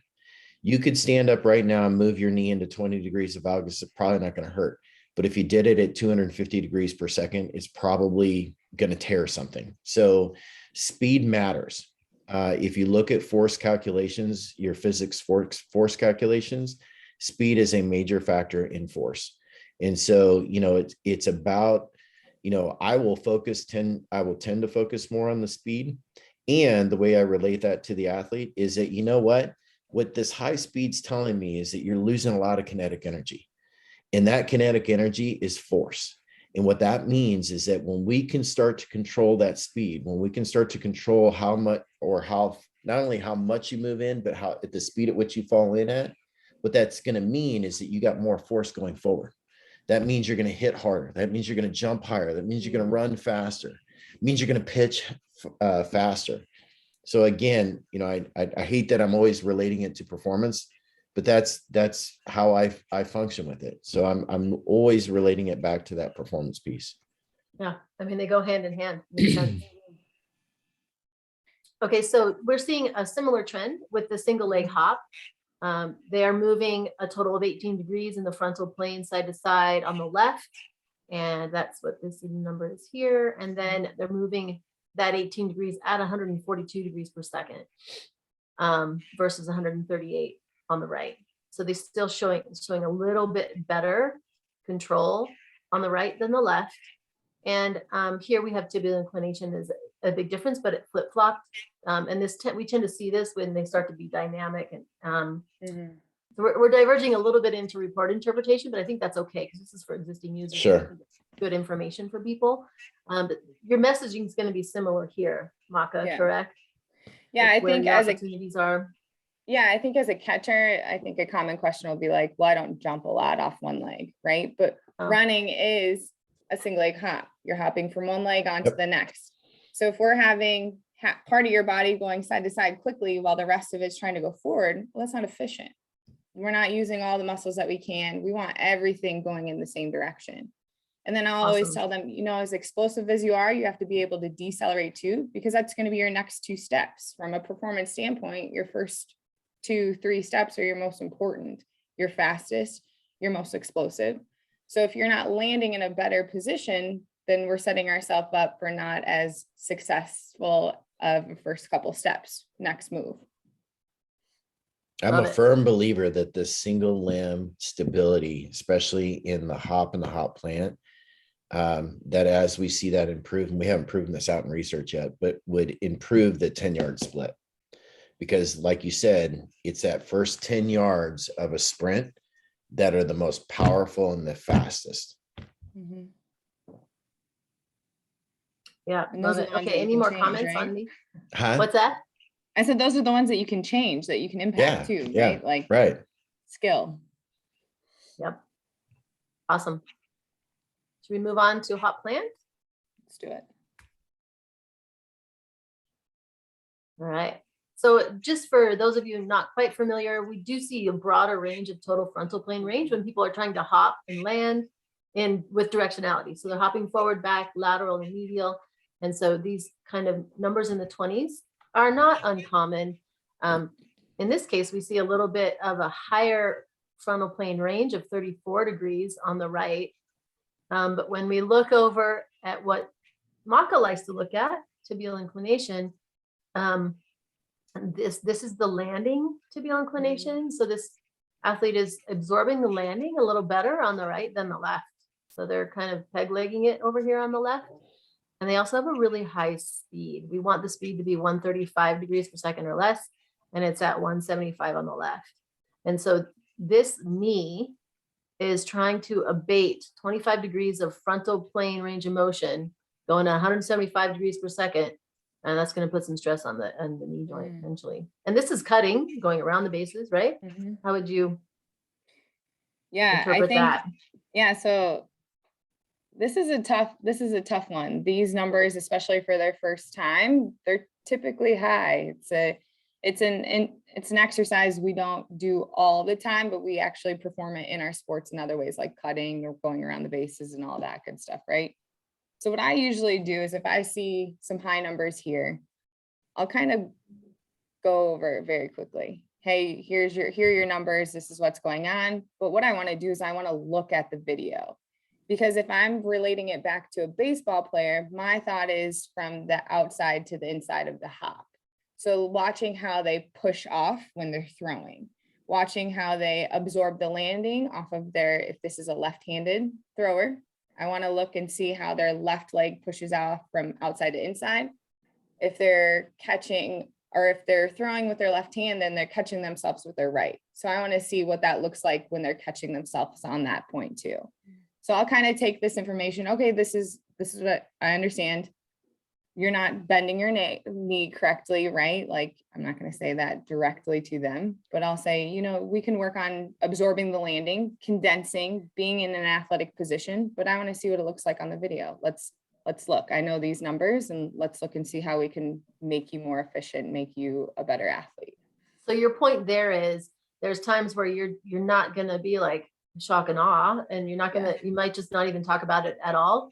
You could stand up right now and move your knee into 20 degrees of valgus. It's probably not going to hurt. But if you did it at 250 degrees per second, it's probably going to tear something. So speed matters. If you look at force calculations, your physics force calculations, speed is a major factor in force. And so, it's about, I will tend to focus more on the speed. And the way I relate that to the athlete is that, what this high speed's telling me is that you're losing a lot of kinetic energy. And that kinetic energy is force. And what that means is that when we can start to control that speed, when we can start to control how much, or how, not only how much you move in, but how at the speed at which you fall in at, what that's going to mean is that you got more force going forward. That means you're going to hit harder. That means you're going to jump higher. That means you're going to run faster. It means you're going to pitch faster. So again, I hate that I'm always relating it to performance, but that's how I function with it. So I'm always relating it back to that performance piece. Yeah, I mean, they go hand in hand. Makes sense. Okay, so we're seeing a similar trend with the single leg hop. They are moving a total of 18 degrees in the frontal plane side to side on the left. And that's what this number is here. And then they're moving that 18 degrees at 142 degrees per second versus 138 on the right. So they're still showing a little bit better control on the right than the left. And here we have tibial inclination is a big difference, but it flip-flopped. And we tend to see this when they start to be dynamic. And so we're diverging a little bit into report interpretation, but I think that's okay because this is for existing users. Sure. Good information for people. But your messaging is going to be similar here, Maka, correct? Yeah, I think as opportunities are. Yeah, I think as a catcher, I think a common question will be like, well, I don't jump a lot off one leg, right? But running is a single leg hop. You're hopping from one leg onto the next. So if we're having part of your body going side to side quickly while the rest of it's trying to go forward, well, that's not efficient. We're not using all the muscles that we can. We want everything going in the same direction. And then I'll always tell them, you know, as explosive as you are, you have to be able to decelerate too, because that's going to be your next two steps. From a performance standpoint, your first 2-3 steps are your most important, your fastest, your most explosive. So if you're not landing in a better position, then we're setting ourselves up for not as successful of the first couple steps, next move. I'm a firm believer that the single limb stability, especially in the hop and the hop plant, that as we see that improve, and we haven't proven this out in research yet, but would improve the 10-yard split. Because like you said, it's that first 10 yards of a sprint that are the most powerful and the fastest. Yeah, love it. Okay, any more comments on me? What's that? I said those are the ones that you can change, that you can impact too, right? Like skill. Yep. Awesome. Should we move on to hop plant? Let's do it. All right. So just for those of you not quite familiar, we do see a broader range of total frontal plane range when people are trying to hop and land with directionality. So they're hopping forward, back, lateral, and medial. And so these kind of numbers in the 20s are not uncommon. In this case, we see a little bit of a higher frontal plane range of 34 degrees on the right. But when we look over at what Maka likes to look at, tibial inclination, this is the landing tibial inclination. So this athlete is absorbing the landing a little better on the right than the left. So they're kind of peg legging it over here on the left. And they also have a really high speed. We want the speed to be 135 degrees per second or less, and it's at 175 on the left. And so this knee is trying to abate 25 degrees of frontal plane range of motion, going to 175 degrees per second. And that's going to put some stress on the knee joint eventually. And this is cutting, going around the bases, right? How would you interpret that? Yeah, so this is a tough one. These numbers, especially for their first time, they're typically high. It's an exercise we don't do all the time, but we actually perform it in our sports in other ways, like cutting or going around the bases and all that good stuff, right? So what I usually do is if I see some high numbers here, I'll kind of go over it very quickly. Hey, here are your numbers. This is what's going on. But what I want to do is I want to look at the video. Because if I'm relating it back to a baseball player, my thought is from the outside to the inside of the hop. So watching how they push off when they're throwing, watching how they absorb the landing off of if this is a left-handed thrower, I want to look and see how their left leg pushes off from outside to inside. If they're catching or if they're throwing with their left hand, then they're catching themselves with their right. So I want to see what that looks like when they're catching themselves on that point too. So I'll kind of take this information. Okay, this is what I understand. You're not bending your knee correctly, right? Like, I'm not going to say that directly to them, but I'll say, you know, we can work on absorbing the landing, condensing, being in an athletic position, but I want to see what it looks like on the video. Let's look. I know these numbers, and let's look and see how we can make you more efficient, make you a better athlete. So your point there is there's times where you're not going to be like shock and awe, and you're not going to, you might just not even talk about it at all,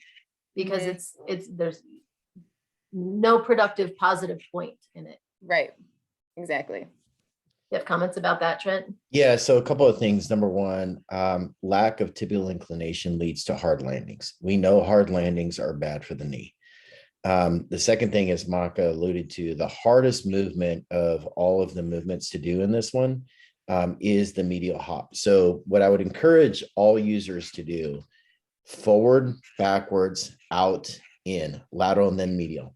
because there's no productive positive point in it. Right. Exactly. You have comments about that, Trent? Yeah, so a couple of things. Number one, lack of tibial inclination leads to hard landings. We know hard landings are bad for the knee. The second thing, as Maka alluded to, the hardest movement of all of the movements to do in this one is the medial hop. So what I would encourage all users to do: forward, backwards, out, in, lateral, and then medial.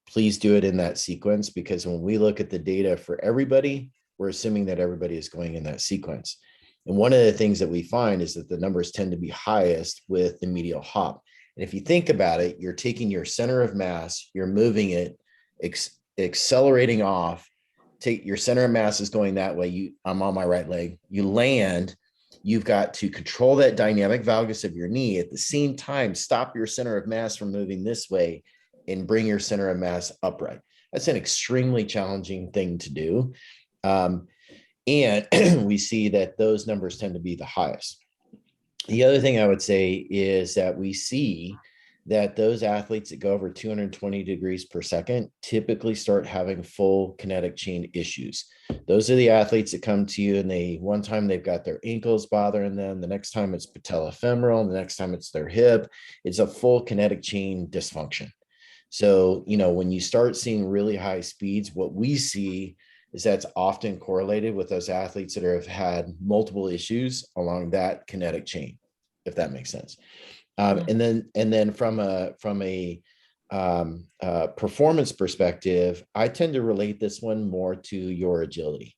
Please do it in that sequence, because when we look at the data for everybody, we're assuming that everybody is going in that sequence. And one of the things that we find is that the numbers tend to be highest with the medial hop. And if you think about it, you're taking your center of mass, you're moving it, accelerating off, take your center of mass is going that way. I'm on my right leg, you land, you've got to control that dynamic valgus of your knee. At the same time, stop your center of mass from moving this way and bring your center of mass upright. That's an extremely challenging thing to do. And we see that those numbers tend to be the highest. The other thing I would say is that we see that those athletes that go over 220 degrees per second typically start having full kinetic chain issues. Those are the athletes that come to you and one time they've got their ankles bothering them, the next time it's patellofemoral, and the next time it's their hip. It's a full kinetic chain dysfunction. So, when you start seeing really high speeds, what we see is that's often correlated with those athletes that have had multiple issues along that kinetic chain, if that makes sense. And then from a performance perspective, I tend to relate this one more to your agility.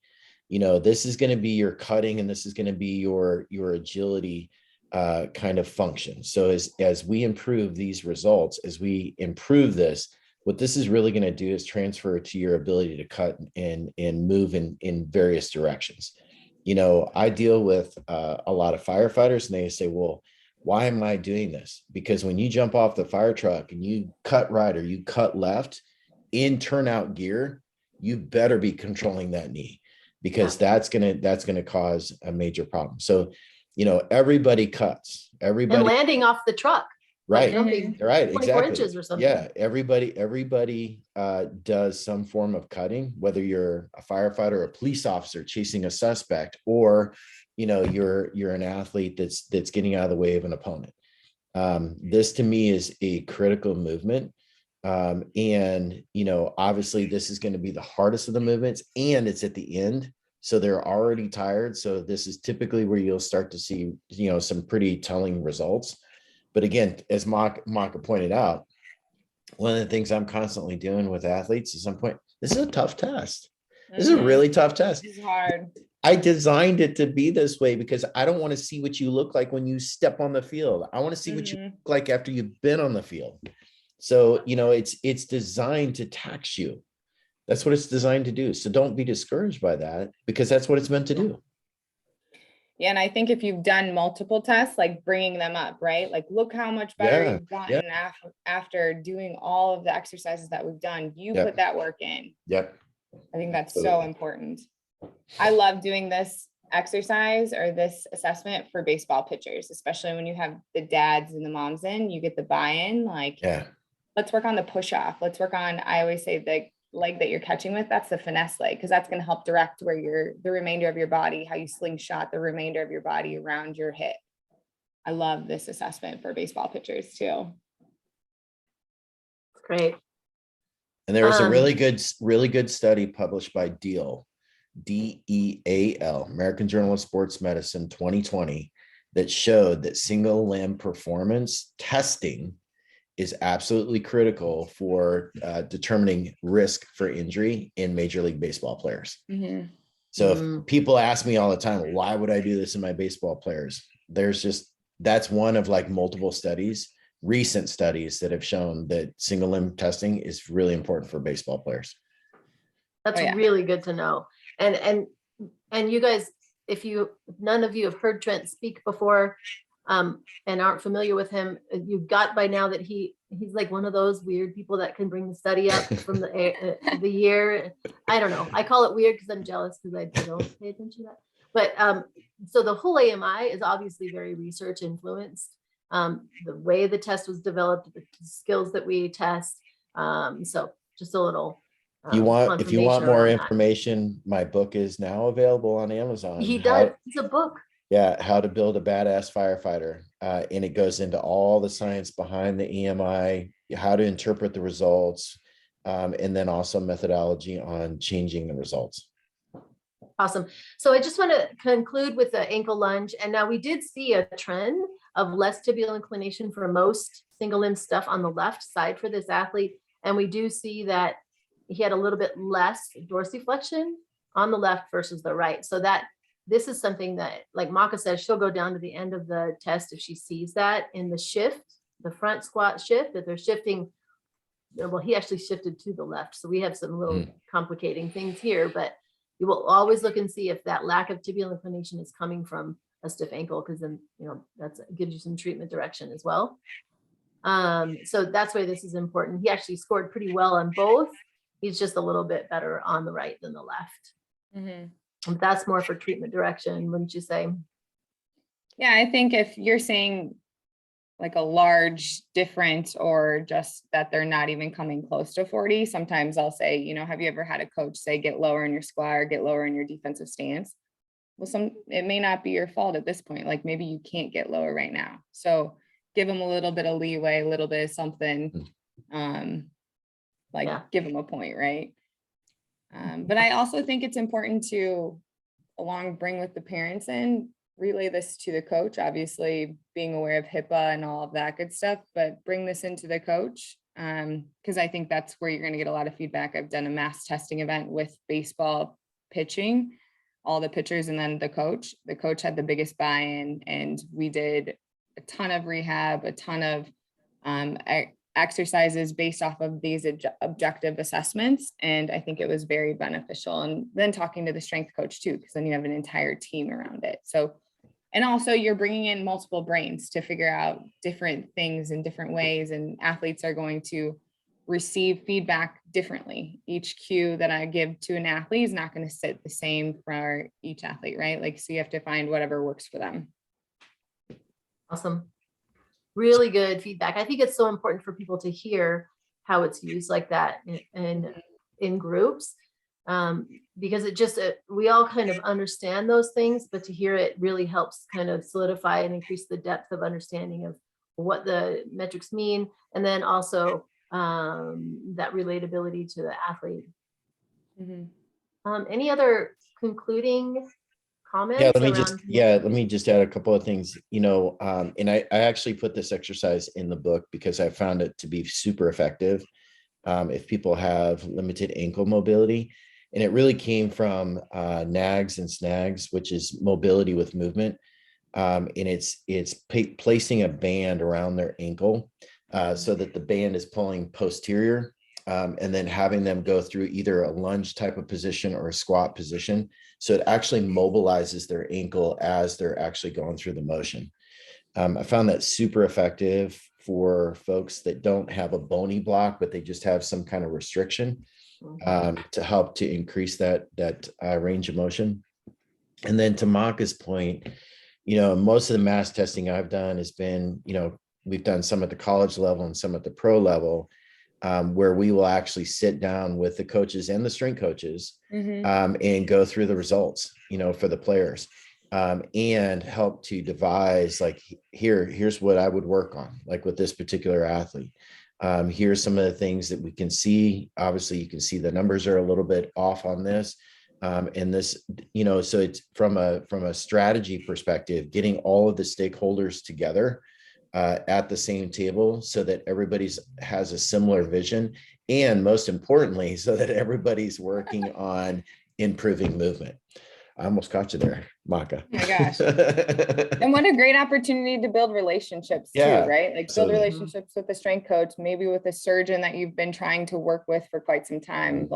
This is going to be your cutting, and this is going to be your agility kind of function. So as we improve these results, as we improve this, what this is really going to do is transfer to your ability to cut and move in various directions. I deal with a lot of firefighters, and they say, well, why am I doing this? Because when you jump off the fire truck and you cut right or you cut left in turnout gear, you better be controlling that knee, because that's gonna cause a major problem. So, everybody cuts. Everybody and landing off the truck. Right. Jumping Right. 24 Exactly. inches or something. Yeah. Everybody does some form of cutting, whether you're a firefighter, a police officer chasing a suspect, or, you're an athlete that's getting out of the way of an opponent. This to me is a critical movement. And, obviously this is going to be the hardest of the movements, and it's at the end. So they're already tired. So this is typically where you'll start to see, some pretty telling results. But again, as Maka pointed out, one of the things I'm constantly doing with athletes at some point, this is a tough test. This is a really tough test. It's hard. I designed it to be this way because I don't want to see what you look like when you step on the field. I want to see what you look like after you've been on the field. So, it's designed to tax you. That's what it's designed to do. So don't be discouraged by that, because that's what it's meant to do. Yeah. And I think if you've done multiple tests, like bringing them up, right? Like, look how much better you've gotten after doing all of the exercises that we've done. You put that work in. Yep. I think that's so important. I love doing this exercise or this assessment for baseball pitchers, especially when you have the dads and the moms in, you get the buy-in, like, let's work on the push-off. Let's work on, I always say, the leg that you're catching with, that's the finesse leg, because that's going to help direct where the remainder of your body, how you slingshot the remainder of your body around your hip. I love this assessment for baseball pitchers too. Great. And there was a really good study published by DEAL, DEAL, American Journal of Sports Medicine 2020, that showed that single limb performance testing is absolutely critical for determining risk for injury in Major League Baseball players. So if people ask me all the time, why would I do this in my baseball players? That's one of like multiple studies, recent studies, that have shown that single limb testing is really important for baseball players. That's really good to know. And you guys, if none of you have heard Trent speak before, and aren't familiar with him, you've got by now that he's like one of those weird people that can bring the study up from the year. I don't know. I call it weird because I'm jealous because I don't pay attention to that. But so the whole AMI is obviously very research influenced. The way the test was developed, the skills that we test. So just a little If you want confirmation more around that. information, my book is now available on Amazon. He does. It's a book. Yeah, How to Build a Badass Firefighter. And it goes into all the science behind the EMI, how to interpret the results, and then also methodology on changing the results. Awesome. So I just want to conclude with the ankle lunge. And now we did see a trend of less tibial inclination for most single limb stuff on the left side for this athlete. And we do see that he had a little bit less dorsiflexion on the left versus the right. So that this is something that, like Maka says, she'll go down to the end of the test if she sees that in the shift, the front squat shift, that they're shifting. Well, he actually shifted to the left. So we have some little complicating things here, but you will always look and see if that lack of tibial inclination is coming from a stiff ankle, because then, that gives you some treatment direction as well. So that's why this is important. He actually scored pretty well on both. He's just a little bit better on the right than the left. And that's more for treatment direction, wouldn't you say? Yeah, I think if you're saying like a large difference, or just that they're not even coming close to 40, sometimes I'll say, have you ever had a coach say, get lower in your squat or get lower in your defensive stance? Well, it may not be your fault at this point. Like maybe you can't get lower right now. So give them a little bit of leeway, a little bit of something, give them a point, right? But I also think it's important to bring with the parents and relay this to the coach, obviously being aware of HIPAA and all of that good stuff, but bring this into the coach. Because I think that's where you're going to get a lot of feedback. I've done a mass testing event with baseball pitching, all the pitchers, and then the coach had the biggest buy-in, and we did a ton of rehab, a ton of exercises based off of these objective assessments. And I think it was very beneficial. And then talking to the strength coach too, because then you have an entire team around it. So, and also you're bringing in multiple brains to figure out different things in different ways. And athletes are going to receive feedback differently. Each cue that I give to an athlete is not going to sit the same for each athlete, right? So you have to find whatever works for them. Awesome. Really good feedback. I think it's so important for people to hear how it's used like that in groups, because we all kind of understand those things, but to hear it really helps kind of solidify and increase the depth of understanding of what the metrics mean, and then also that relatability to the athlete. Any other concluding comments? Let me just add a couple of things, and I actually put this exercise in the book because I found it to be super effective if people have limited ankle mobility. And it really came from NAGs and SNAGs, which is mobility with movement. And it's placing a band around their ankle so that the band is pulling posterior, and then having them go through either a lunge type of position or a squat position. So it actually mobilizes their ankle as they're actually going through the motion. I found that super effective for folks that don't have a bony block, but they just have some kind of restriction to help to increase that range of motion. And then to Maka's point, most of the mass testing I've done has been, we've done some at the college level and some at the pro level, where we will actually sit down with the coaches and the strength coaches and go through the results, for the players, and help to devise here's what I would work on, like with this particular athlete. Here's some of the things that we can see. Obviously, you can see the numbers are a little bit off on this. And this, so it's from a strategy perspective, getting all of the stakeholders together at the same table so that everybody's has a similar vision, and most importantly, so that everybody's working on improving movement. I almost caught you there, Maka. Oh my gosh. And what a great opportunity to build relationships too, right? Build relationships with the strength coach, maybe with a surgeon that you've been trying to work with for quite some time.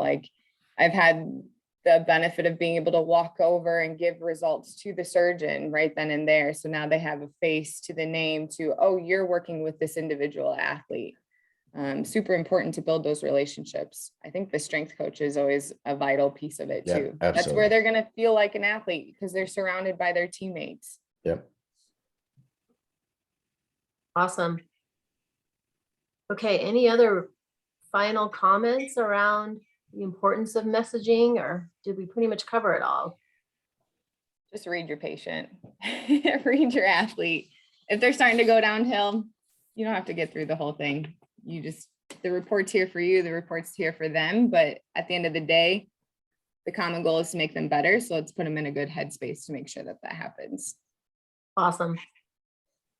I've had the benefit of being able to walk over and give results to the surgeon right then and there. So now they have a face to the name to, oh, you're working with this individual athlete. super important to build those relationships. I think the strength coach is always a vital piece of it Yeah, too. absolutely. That's where they're going to feel like an athlete because they're surrounded by their teammates. Yep. Awesome. Okay, any other final comments around the importance of messaging, or did we pretty much cover it all? Just read your patient, read your athlete. If they're starting to go downhill, you don't have to get through the whole thing. The report's here for you, the report's here for them. But at the end of the day, the common goal is to make them better. So let's put them in a good headspace to make sure that happens. Awesome.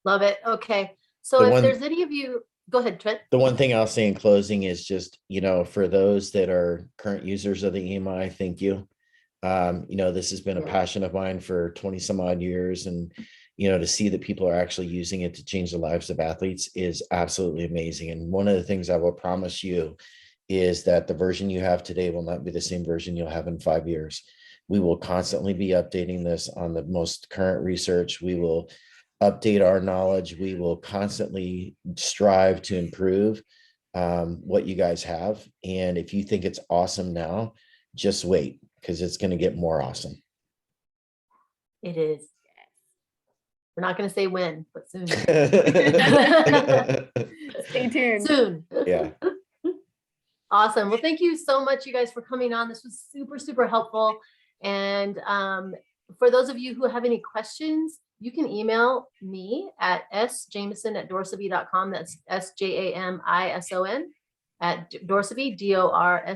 Love it. Okay. So if there's any of you, go ahead, Trent. The one thing I'll say in closing is just, for those that are current users of the AMI, thank you. This has been a passion of mine for 20 some odd years. And, to see that people are actually using it to change the lives of athletes is absolutely amazing. And one of the things I will promise you is that the version you have today will not be the same version you'll have in 5 years. We will constantly be updating this on the most current research. We will update our knowledge. We will constantly strive to improve what you guys have. And if you think it's awesome now, just wait, because it's going to get more awesome. It is. We're not going to say when, but soon. Stay tuned. Soon. Yeah. Awesome. Well, thank you so much, you guys, for coming on. This was super, super helpful. And for those of you who have any questions, you can email me at sjamison@dorsavi.com. That's SJAMISON @dorsavi,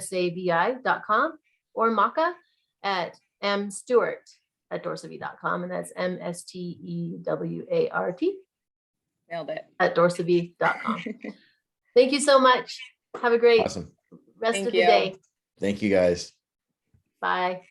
DORSAVI.com, or Maka at mstewart@dorsavi.com, and that's MSTEWART Nailed it. @dorsavi.com. Thank you so much. Have a great Awesome. rest Thank of the you. day. Thank you, guys. Bye.